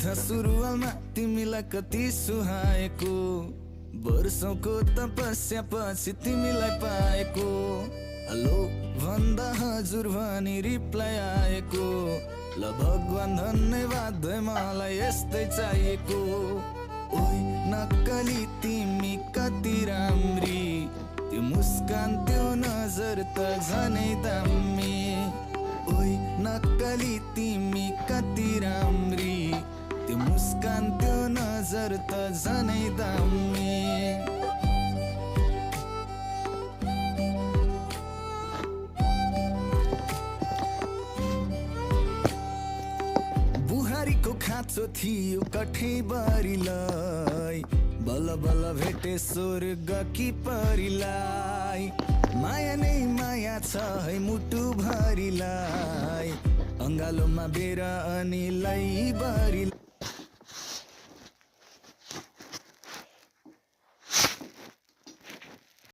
कथा सुरुवालमा तिमीलाई कति सुहाएको, वर्षौंको तपस्या पछि तिमीलाई पाएको। हेलो भन्दा हजुर भनी रिप्लाई आएको, ल भगवान धन्यवाद मलाई यस्तै चाहिएको। ओइ नक्कली तिमी कति राम्री, त्यो मुस्कान त्यो नजर त झनै दामी। ओइ नक्कली तिमी कति राम्री, त्यो मुस्कान त्यो नजर त झनै दामी। बुहारीको खाँचो थियो कठैबारीलाई, बल्ल बल्ल भेटे स्वर्ग कि परीलाई। माया नै माया छ है मुटु भरिलाई, अङ्गालोमा बेर अनि लैबरी